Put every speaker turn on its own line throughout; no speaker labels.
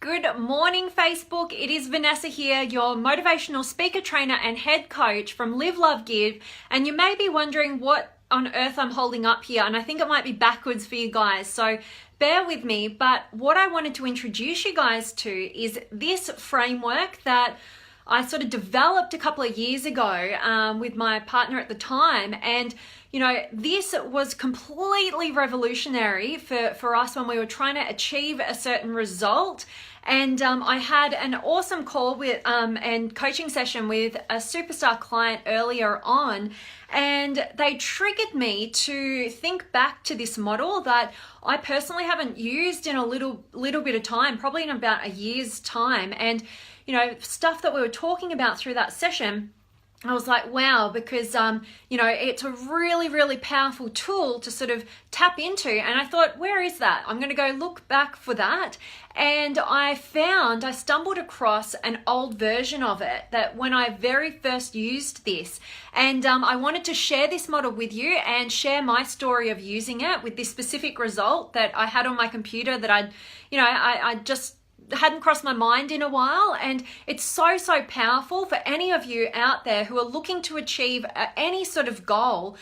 Good morning, Facebook. It is Vanessa here, your motivational speaker, trainer, and head coach from Live, Love, Give. And you may be wondering what on earth I'm holding up here, and I think it might be backwards for you guys, so bear with me. But what I wanted to introduce you guys to is this framework that I sort of developed a couple of years ago with my partner at the time. And you know, this was completely revolutionary for us when we were trying to achieve a certain result. And I had an awesome call with and coaching session with a superstar client earlier on, and they triggered me to think back to this model that I personally haven't used in a little bit of time, probably in about a year's time. And you know, stuff that we were talking about through that session, I was like, wow, because, you know, it's a really, really powerful tool to sort of tap into. And I thought, where is that? I'm going to go look back for that. And I stumbled across an old version of it that when I very first used this. And I wanted to share this model with you and share my story of using it with this specific result that I had on my computer that I just hadn't crossed my mind in a while. And it's so powerful for any of you out there who are looking to achieve any sort of goal.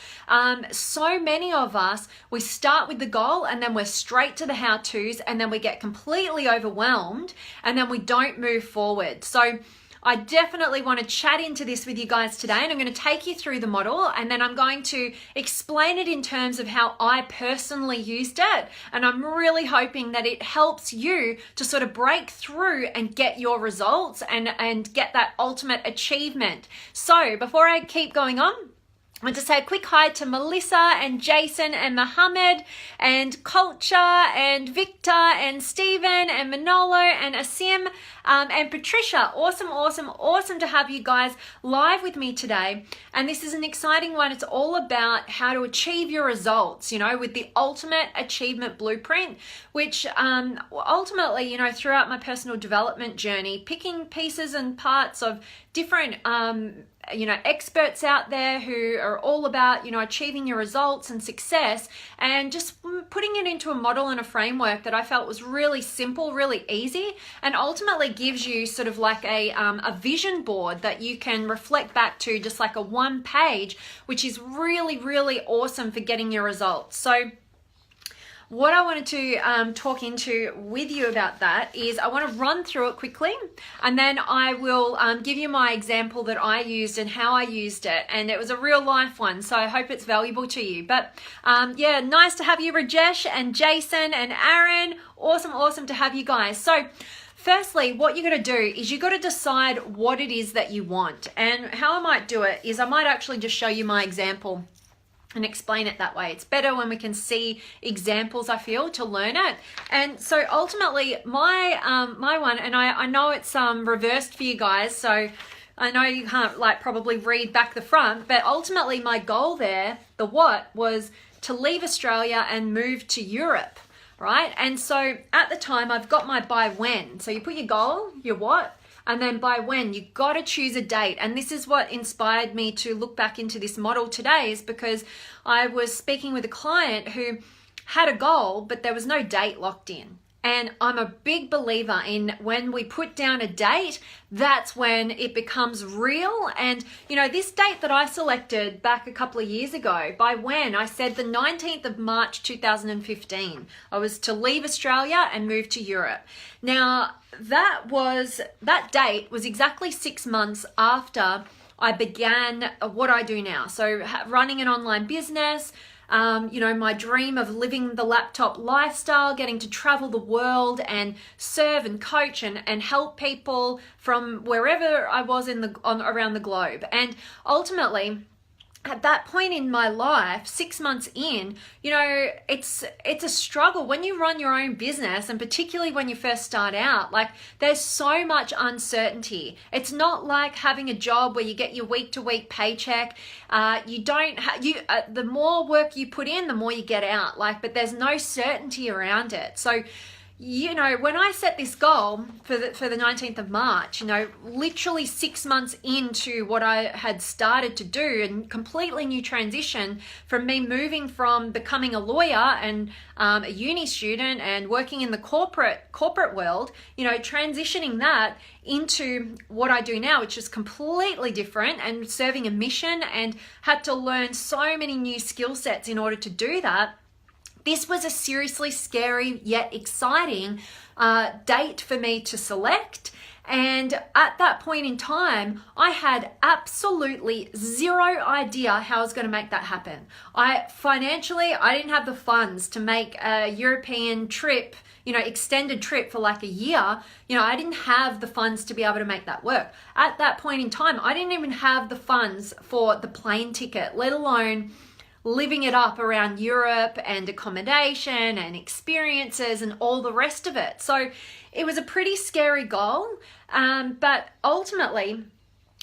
So many of us, we start with the goal and then we're straight to the how-tos, and then we get completely overwhelmed and then we don't move forward. So I definitely want to chat into this with you guys today, and I'm going to take you through the model, and then I'm going to explain it in terms of how I personally used it. And I'm really hoping that it helps you to sort of break through and get your results and get that ultimate achievement. So before I keep going on, I want to say a quick hi to Melissa and Jason and Mohammed and Culture and Victor and Stephen and Manolo and Asim and Patricia. Awesome to have you guys live with me today. And this is an exciting one. It's all about how to achieve your results, you know, with the ultimate achievement blueprint, which ultimately, you know, throughout my personal development journey, picking pieces and parts of different you know, experts out there who are all about, you know, achieving your results and success, and just putting it into a model and a framework that I felt was really simple, really easy, and ultimately gives you sort of like a vision board that you can reflect back to, just like a one page, which is really awesome for getting your results. So what I wanted to talk into with you about that is I want to run through it quickly, and then I will give you my example that I used and how I used it. And it was a real life one, so I hope it's valuable to you. But yeah, nice to have you, Rajesh and Jason and Aaron. Awesome to have you guys. So firstly, what you're going to do is you got to decide what it is that you want. And how I might do it is I might actually just show you my example and explain it that way. It's better when we can see examples, I feel, to learn it. And so ultimately my one, and I know it's reversed for you guys, so I know you can't like probably read back the front, but ultimately my goal there, the what, was to leave Australia and move to Europe, right? And so at the time I've got my by when. So you put your goal, your what, and then by when. You got to choose a date. And this is what inspired me to look back into this model today, is because I was speaking with a client who had a goal, but there was no date locked in. And I'm a big believer in when we put down a date, that's when it becomes real. And, you know, this date that I selected back a couple of years ago, by when, I said the 19th of March 2015. I was to leave Australia and move to Europe. Now, that date was exactly 6 months after I began what I do now. So running an online business, you know, my dream of living the laptop lifestyle, getting to travel the world and serve and coach and help people from wherever I was around the globe. And ultimately, at that point in my life, 6 months in, you know, it's a struggle when you run your own business, and particularly when you first start out. Like, there's so much uncertainty. It's not like having a job where you get your week-to-week paycheck. The more work you put in, the more you get out. Like, but there's no certainty around it. So, you know, when I set this goal for the 19th of March, you know, literally 6 months into what I had started to do, and completely new transition from me moving from becoming a lawyer and a uni student and working in the corporate world, you know, transitioning that into what I do now, which is completely different, and serving a mission, and had to learn so many new skill sets in order to do that. This was a seriously scary yet exciting date for me to select. And at that point in time, I had absolutely zero idea how I was going to make that happen. Financially, I didn't have the funds to make a European trip, you know, extended trip for like a year. You know, I didn't have the funds to be able to make that work. At that point in time, I didn't even have the funds for the plane ticket, let alone living it up around Europe and accommodation and experiences and all the rest of it. So it was a pretty scary goal. But ultimately,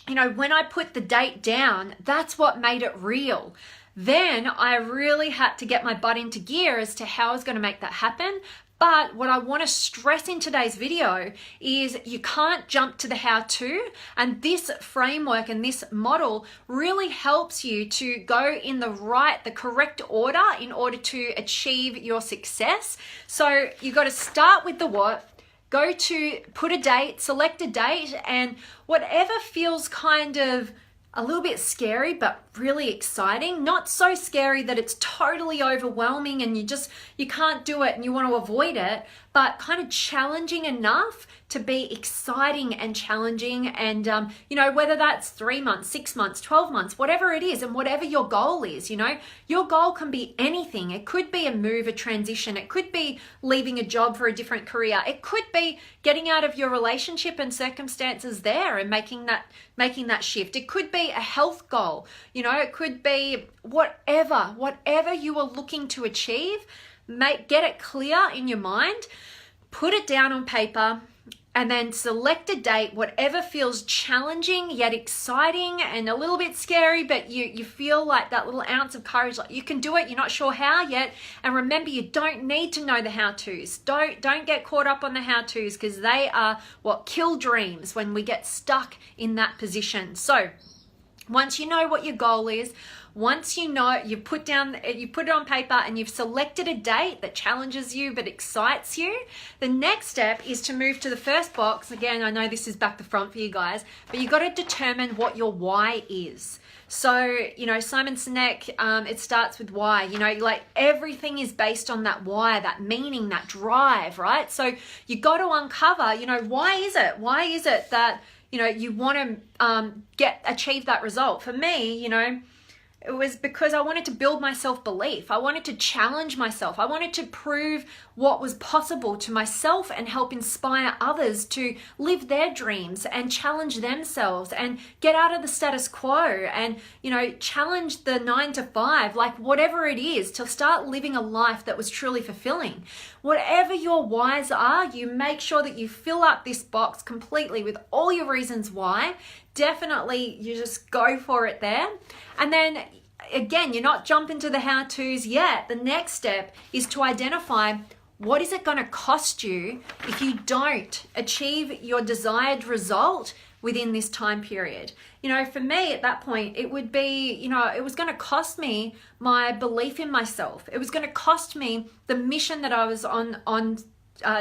you know, when I put the date down, that's what made it real. Then I really had to get my butt into gear as to how I was going to make that happen. But what I want to stress in today's video is you can't jump to the how-to, and this framework and this model really helps you to go in the correct order in order to achieve your success. So you got to start with the what, go to put a date, select a date, and whatever feels kind of a little bit scary, but really exciting. Not so scary that it's totally overwhelming and you can't do it and you want to avoid it, but kind of challenging enough to be exciting and challenging. And, you know, whether that's 3 months, 6 months, 12 months, whatever it is, and whatever your goal is, you know, your goal can be anything. It could be a move, a transition. It could be leaving a job for a different career. It could be getting out of your relationship and circumstances there and making that shift. It could be a health goal. You know, it could be whatever you are looking to achieve. Get it clear in your mind, put it down on paper, and then select a date, whatever feels challenging yet exciting and a little bit scary, but you feel like that little ounce of courage, like you can do it, you're not sure how yet. And remember, you don't need to know the how-tos. Don't get caught up on the how-tos, because they are what kill dreams when we get stuck in that position. So once you know what your goal is, once you know, you put it on paper and you've selected a date that challenges you but excites you, the next step is to move to the first box. Again, I know this is back to front for you guys, but you've got to determine what your why is. So, you know, Simon Sinek, it starts with why. You know, like everything is based on that why, that meaning, that drive, right? So you got to uncover, you know, why is it that, you know, you want to achieve that result? For me, you know, it was because I wanted to build my self-belief. I wanted to challenge myself. I wanted to prove what was possible to myself and help inspire others to live their dreams and challenge themselves and get out of the status quo and, you know, challenge the 9 to 5, like whatever it is, to start living a life that was truly fulfilling. Whatever your whys are, you make sure that you fill up this box completely with all your reasons why. Definitely, you just go for it there. And then again, you're not jumping to the how-tos yet. The next step is to identify what is it going to cost you if you don't achieve your desired result within this time period. You know, for me at that point, it would be, you know, it was going to cost me my belief in myself. It was going to cost me the mission that I was on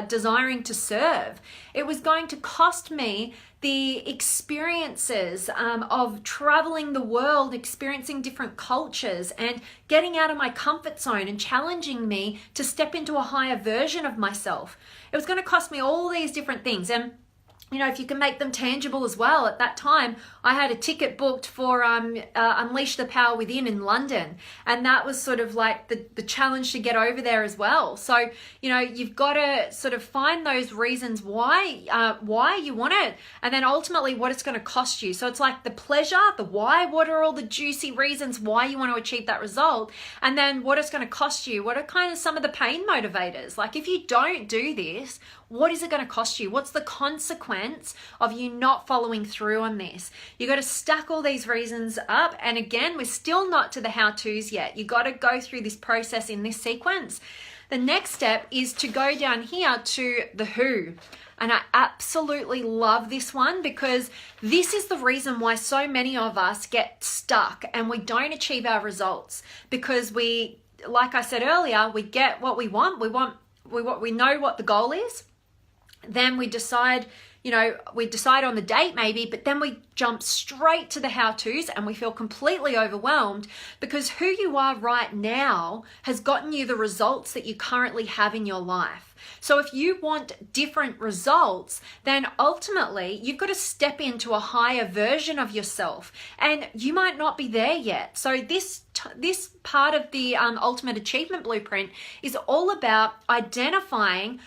desiring to serve. It was going to cost me the experiences of traveling the world, experiencing different cultures and getting out of my comfort zone and challenging me to step into a higher version of myself. It was going to cost me all these different things. And you know, if you can make them tangible as well. At that time, I had a ticket booked for Unleash the Power Within in London. And that was sort of like the challenge to get over there as well. So, you know, you've got to sort of find those reasons why you want it. And then ultimately what it's going to cost you. So it's like the pleasure, the why, what are all the juicy reasons why you want to achieve that result? And then what it's going to cost you. What are kind of some of the pain motivators? Like if you don't do this, what is it going to cost you? What's the consequence of you not following through on this? You got to stack all these reasons up. And again, we're still not to the how-tos yet. You got to go through this process in this sequence. The next step is to go down here to the who. And I absolutely love this one because this is the reason why so many of us get stuck and we don't achieve our results, because we, like I said earlier, we get what we want. We know what the goal is. Then we decide, we decide on the date maybe, but then we jump straight to the how-tos and we feel completely overwhelmed because who you are right now has gotten you the results that you currently have in your life. So if you want different results, then ultimately you've got to step into a higher version of yourself, and you might not be there yet. So this part of the Ultimate Achievement Blueprint is all about identifying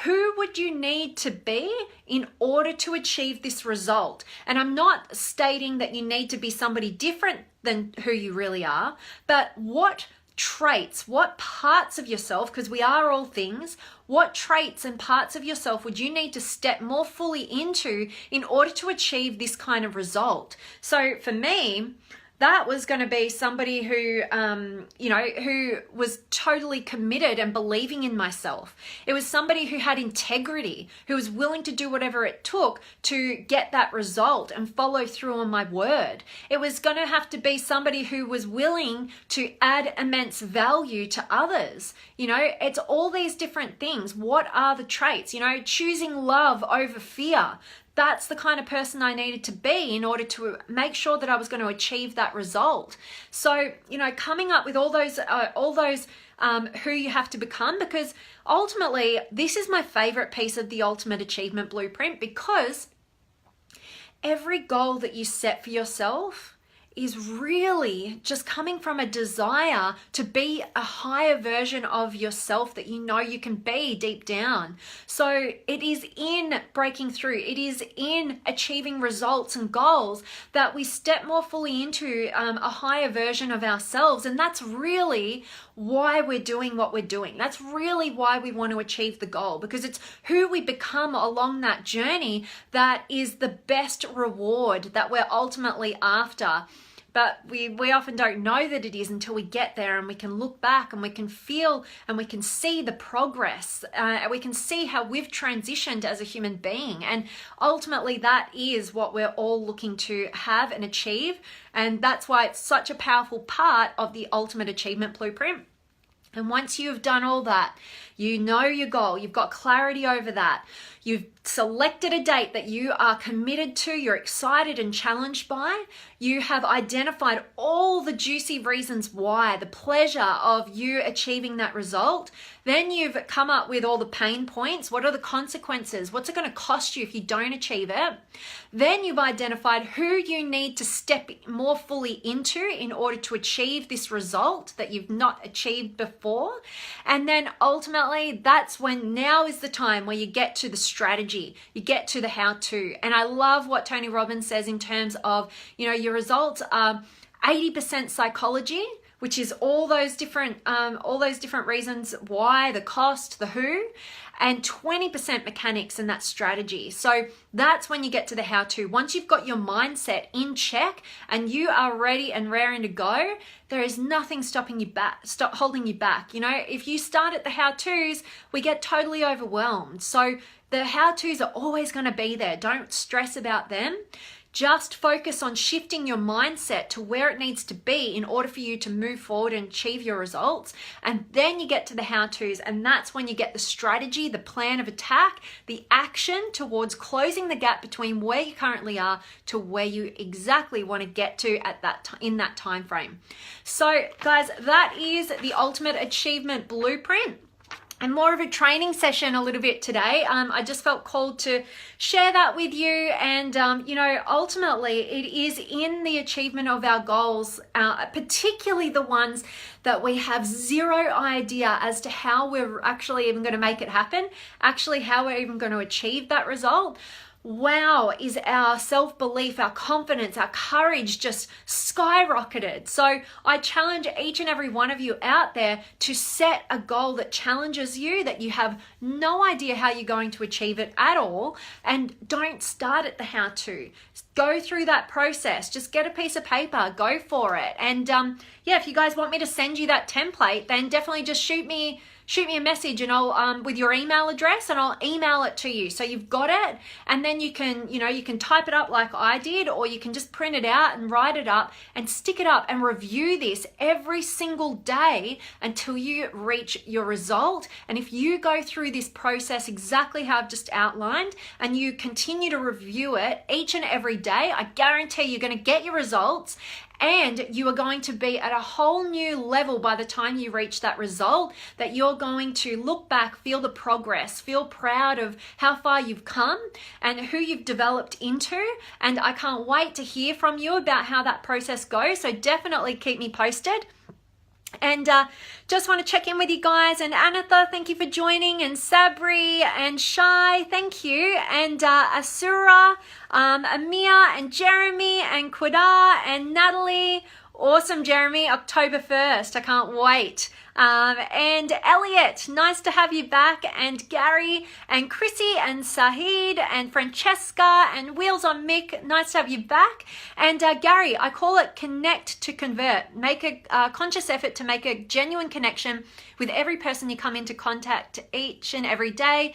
who would you need to be in order to achieve this result. And I'm not stating that you need to be somebody different than who you really are, but what traits, what parts of yourself, because we are all things, what traits and parts of yourself would you need to step more fully into in order to achieve this kind of result? So for me, that was going to be somebody who, who was totally committed and believing in myself. It was somebody who had integrity, who was willing to do whatever it took to get that result and follow through on my word. It was going to have to be somebody who was willing to add immense value to others. It's all these different things. What are the traits? Choosing love over fear. That's the kind of person I needed to be in order to make sure that I was going to achieve that result. So, coming up with all those who you have to become, because ultimately this is my favorite piece of the Ultimate Achievement Blueprint, because every goal that you set for yourself is really just coming from a desire to be a higher version of yourself that you can be deep down. So it is in breaking through, it is in achieving results and goals that we step more fully into a higher version of ourselves. And that's really why we're doing what we're doing. That's really why we want to achieve the goal, because it's who we become along that journey that is the best reward that we're ultimately after. But we often don't know that it is until we get there, and we can look back and we can feel and we can see the progress. We can see how we've transitioned as a human being. And ultimately that is what we're all looking to have and achieve. And that's why it's such a powerful part of the Ultimate Achievement Blueprint. And once you've done all that, you know your goal, you've got clarity over that, you've selected a date that you are committed to, you're excited and challenged by, you have identified all the juicy reasons why, the pleasure of you achieving that result, then you've come up with all the pain points, what are the consequences, what's it going to cost you if you don't achieve it, then you've identified who you need to step more fully into in order to achieve this result that you've not achieved before, and then ultimately that's when now is the time where you get to the strategy, you get to the how-to. And I love what Tony Robbins says in terms of, your results are 80% psychology, which is all those different reasons why, the cost, the who, and 20% mechanics and that strategy. So that's when you get to the how-to. Once you've got your mindset in check and you are ready and raring to go, there is nothing holding you back. If you start at the how-tos, we get totally overwhelmed. So the how-tos are always going to be there. Don't stress about them. Just focus on shifting your mindset to where it needs to be in order for you to move forward and achieve your results. And then you get to the how-tos, and that's when you get the strategy, the plan of attack, the action towards closing the gap between where you currently are to where you exactly want to get to at in that time frame. So guys, that is the Ultimate Achievement Blueprint. And more of a training session a little bit today. I just felt called to share that with you. And, ultimately it is in the achievement of our goals, particularly the ones that we have zero idea as to how we're actually even going to make it happen, actually how we're even going to achieve that result. Wow, is our self-belief, our confidence, our courage just skyrocketed. So I challenge each and every one of you out there to set a goal that challenges you, that you have no idea how you're going to achieve it at all, and don't start at the how-to. Go through that process. Just get a piece of paper, go for it. And if you guys want me to send you that template, then definitely just shoot me shoot me a message and I'll with your email address, and I'll email it to you. So you've got it, and then you can, you can type it up like I did, or you can just print it out and write it up and stick it up and review this every single day until you reach your result. And if you go through this process exactly how I've just outlined, and you continue to review it each and every day, I guarantee you're going to get your results, and you are going to be at a whole new level by the time you reach that result, that you're going to look back, feel the progress, feel proud of how far you've come and who you've developed into. And I can't wait to hear from you about how that process goes. So definitely keep me posted. And just want to check in with you guys. And Anatha, thank you for joining. And Sabri and Shai, thank you. And Asura, Amir and Jeremy and Quada and Natalie. Awesome, Jeremy. October 1st. I can't wait. And Elliot, nice to have you back. And Gary and Chrissy and Sahid and Francesca and Wheels on Mick, nice to have you back. And Gary, I call it connect to convert. Make a conscious effort to make a genuine connection with every person you come into contact each and every day,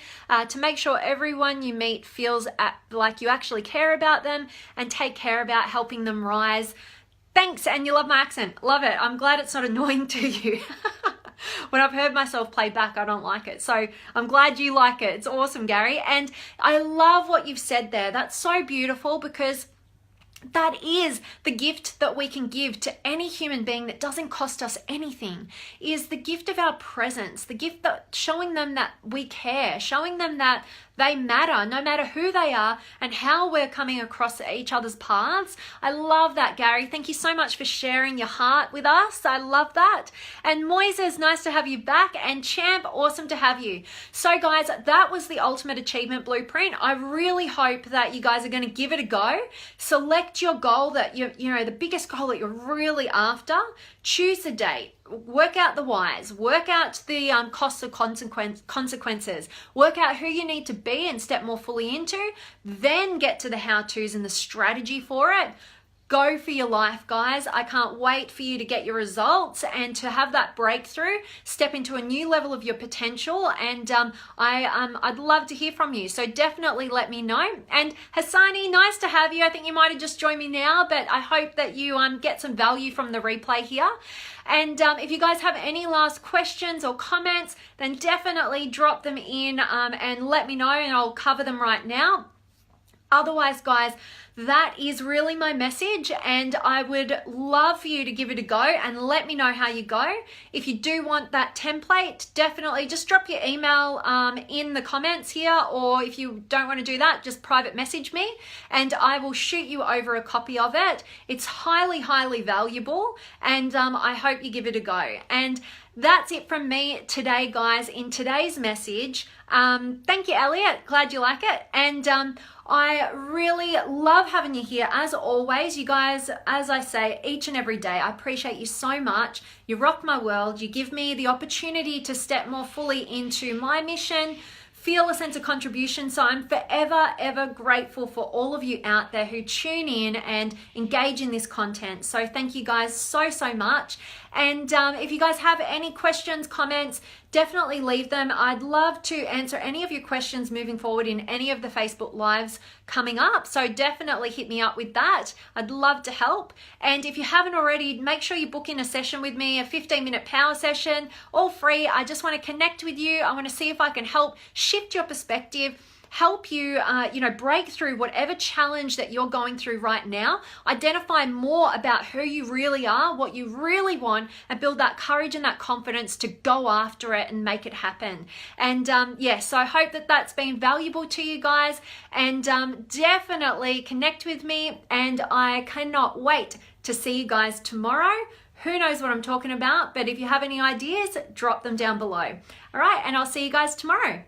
to make sure everyone you meet feels like you actually care about them and take care about helping them rise. Thanks, and you love my accent. Love it. I'm glad it's not annoying to you. When I've heard myself play back, I don't like it. So I'm glad you like it. It's awesome, Gary. And I love what you've said there. That's so beautiful, because that is the gift that we can give to any human being that doesn't cost us anything, is the gift of our presence, the gift that showing them that we care, showing them that they matter, no matter who they are and how we're coming across each other's paths. I love that, Gary. Thank you so much for sharing your heart with us. I love that. And Moises, nice to have you back. And Champ, awesome to have you. So guys, that was the Ultimate Achievement Blueprint. I really hope that you guys are going to give it a go. Select your goal that the biggest goal that you're really after. Choose a date. Work out the whys, work out the costs of consequences, work out who you need to be and step more fully into, then get to the how-tos and the strategy for it. Go for your life, guys. I can't wait for you to get your results and to have that breakthrough, step into a new level of your potential. And I'd love to hear from you. So definitely let me know. And Hassani, nice to have you. I think you might have just joined me now, but I hope that you get some value from the replay here. And if you guys have any last questions or comments, then definitely drop them in and let me know, and I'll cover them right now. Otherwise, guys, that is really my message, and I would love for you to give it a go and let me know how you go. If you do want that template, definitely just drop your email in the comments here, or if you don't want to do that, just private message me and I will shoot you over a copy of it. It's highly, highly valuable, and I hope you give it a go. And that's it from me today, guys, in today's message. Thank you, Elliot. Glad you like it. And I really love having you here as always. You guys, as I say, each and every day, I appreciate you so much. You rock my world. You give me the opportunity to step more fully into my mission, feel a sense of contribution. So I'm forever, ever grateful for all of you out there who tune in and engage in this content. So thank you guys so, so much. And if you guys have any questions, comments, definitely leave them. I'd love to answer any of your questions moving forward in any of the Facebook Lives coming up. So definitely hit me up with that. I'd love to help. And if you haven't already, make sure you book in a session with me, a 15-minute power session, all free. I just want to connect with you. I want to see if I can help shift your perspective, help you, break through whatever challenge that you're going through right now, identify more about who you really are, what you really want, and build that courage and that confidence to go after it and make it happen. And so I hope that that's been valuable to you guys, and definitely connect with me, and I cannot wait to see you guys tomorrow. Who knows what I'm talking about, but if you have any ideas, drop them down below. All right, and I'll see you guys tomorrow.